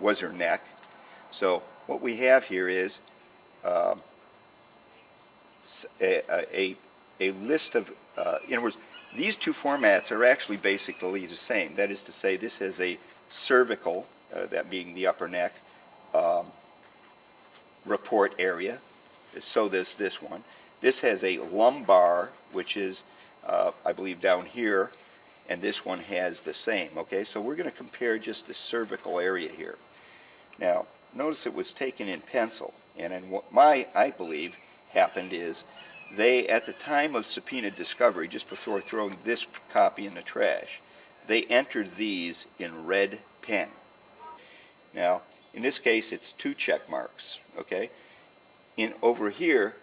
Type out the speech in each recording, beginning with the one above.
was her neck. So what we have here is uh, a list of, in other words, these two formats are actually basically the same. That is to say, this has a cervical, that being the upper neck, um, report area. So this one. This has a lumbar, which is, I believe, down here, and this one has the same. Okay, so we're going to compare just the cervical area here. Now, notice it was taken in pencil, and then what I believe happened is they, at the time of subpoena discovery, just before throwing this copy in the trash, they entered these in red pen. Now, in this case, it's 2 check marks, okay? Over here,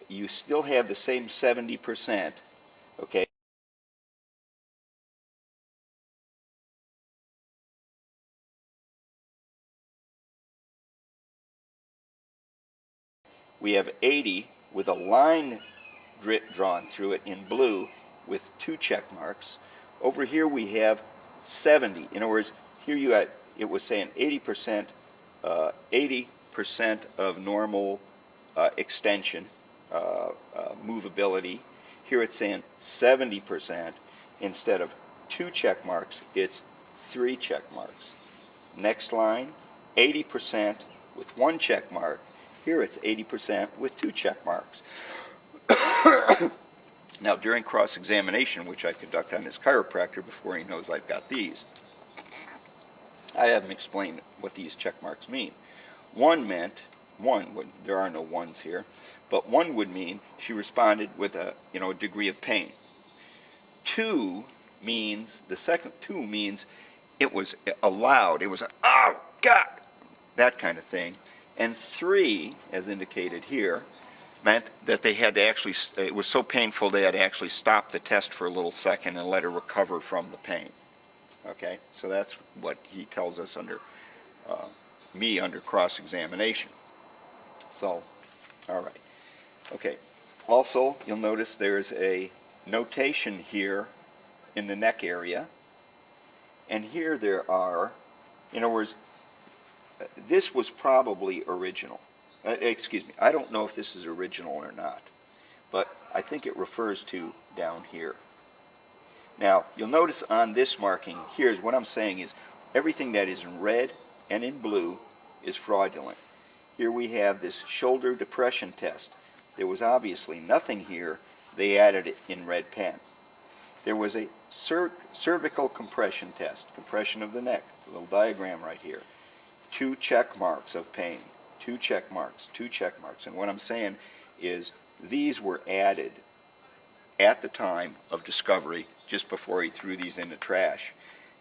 you still have the same 70%, okay? We have 80 with a line drawn through it in blue with 2 check marks. Over here we have 70. In other words, here you got, it was saying 80% of normal extension, movability. Here it's saying 70%. Instead of 2 check marks, it's 3 check marks. Next line, 80% with 1 check mark. Here it's 80% with 2 check marks. Now, during cross-examination, which I conduct on this chiropractor before he knows I've got these, I have him explain what these check marks mean. One meant, there are no ones here, but 1 would mean she responded with a degree of pain. 2 means, the second 2 means it was a loud, it was a, oh, God, that kind of thing. And 3, as indicated here, meant that they had to actually, it was so painful they had to actually stop the test for a little second and let her recover from the pain. Okay, so that's what he tells us under, under cross-examination. So, all right. Okay, also you'll notice there's a notation here in the neck area, and here there are, in other words, this was probably original. Excuse me, I don't know if this is original or not, but I think it refers to down here. Now, you'll notice on this marking, here's what I'm saying is everything that is in red and in blue is fraudulent. Here we have this shoulder depression test. There was obviously nothing here. They added it in red pen. There was a cervical compression test, compression of the neck, a little diagram right here. 2 check marks of pain, 2 check marks, 2 check marks. And what I'm saying is these were added at the time of discovery, just before he threw these in the trash.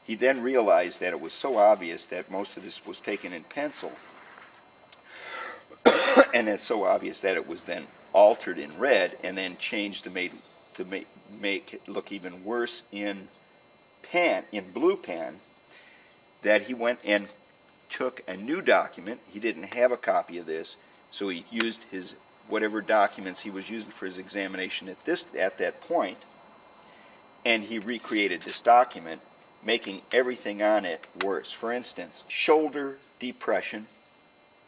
He then realized that it was so obvious that most of this was taken in pencil, and it's so obvious that it was then altered in red and then changed to make it look even worse in blue pen, that he went and took a new document. He didn't have a copy of this, so he used his whatever documents he was using for his examination at that point, and he recreated this document, making everything on it worse. For instance, shoulder depression.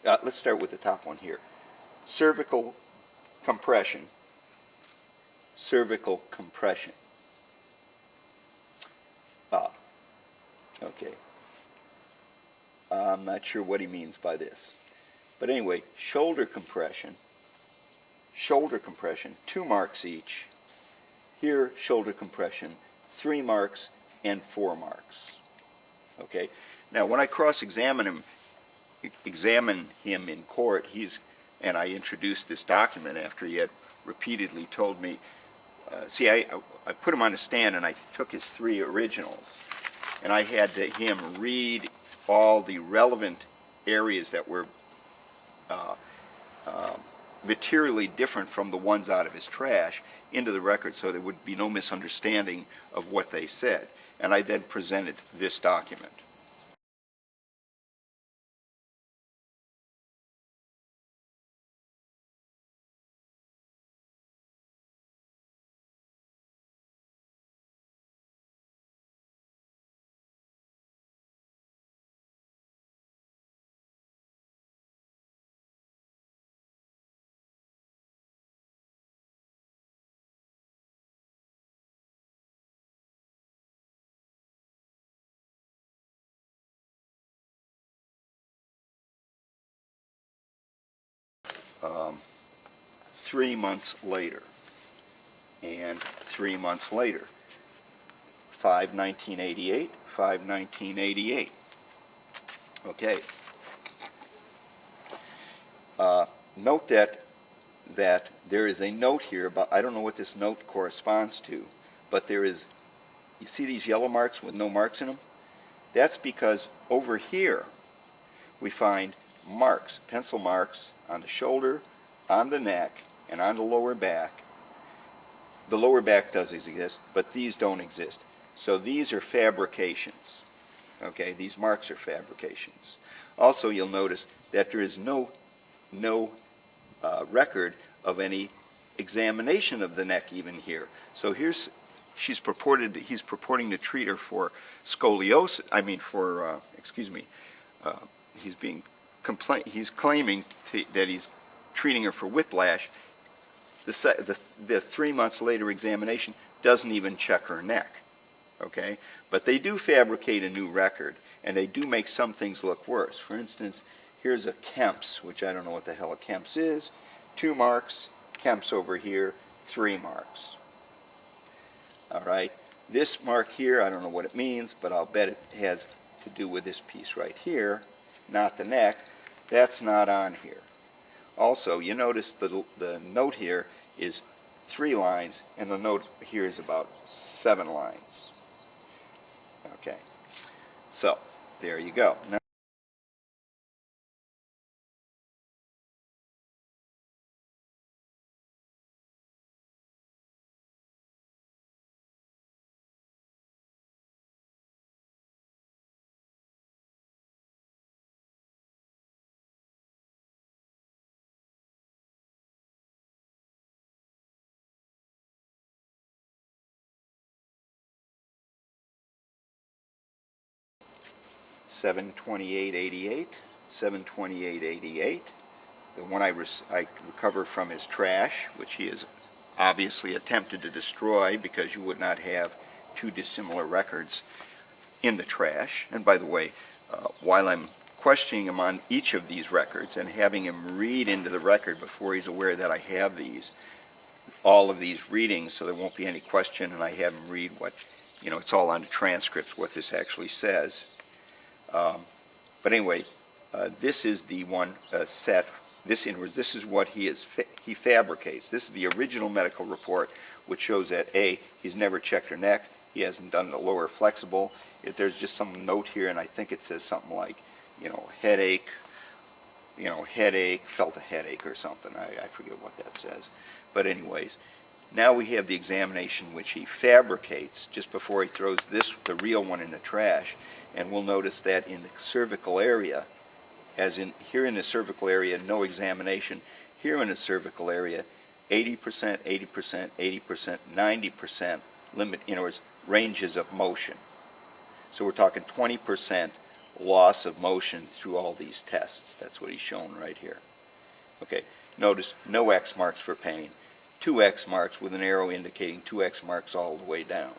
Let's start with the top one here. Cervical compression. Cervical compression. Okay. I'm not sure what he means by this. But anyway, shoulder compression, 2 marks each. Here, shoulder compression, 3 marks and 4 marks. Okay? Now, when I examine him in court, and I introduced this document after he had repeatedly told me, see, I put him on a stand and I took his 3 originals, and I had him read all the relevant areas that were materially different from the ones out of his trash into the record, so there would be no misunderstanding of what they said. And I then presented this document. 3 months later, and 3 months later. 5/1988, 5/1988. Okay. Note that there is a note here about, I don't know what this note corresponds to, but there is, you see these yellow marks with no marks in them? That's because over here we find marks, pencil marks on the shoulder, on the neck, and on the lower back. The lower back does exist, but these don't exist. So these are fabrications. Okay, these marks are fabrications. Also, you'll notice that there is no record of any examination of the neck even here. So he's purporting to treat her for scoliosis. I mean, for he's claiming that he's treating her for whiplash. The 3 months later examination doesn't even check her neck. Okay, but they do fabricate a new record, and they do make some things look worse. For instance, here's a Kemp's, which I don't know what the hell a Kemp's is. 2 marks, Kemp's over here, 3 marks. All right, this mark here, I don't know what it means, but I'll bet it has to do with this piece right here, not the neck. That's not on here. Also, you notice the note here is 3 lines, and the note here is about 7 lines. Okay, so there you go. Now, $728.88, $728.88. The one I recover from his trash, which he has obviously attempted to destroy because you would not have 2 dissimilar records in the trash. And by the way, while I'm questioning him on each of these records and having him read into the record before he's aware that I have all of these readings, so there won't be any question, and I have him read what, it's all on the transcripts, what this actually says. But anyway, this is the one set. This is what he fabricates. This is the original medical report, which shows that A, he's never checked her neck, he hasn't done the lower flexible. There's just some note here, and I think it says something like, headache, felt a headache or something. I forget what that says. But anyways, now we have the examination which he fabricates just before he throws the real one in the trash. And we'll notice that in the cervical area, as in here in the cervical area, no examination. Here in the cervical area, 80%, 80%, 80%, 90% limit, ranges of motion. So we're talking 20% loss of motion through all these tests. That's what he's shown right here. Okay, notice no X marks for pain. 2 X marks with an arrow indicating 2 X marks all the way down.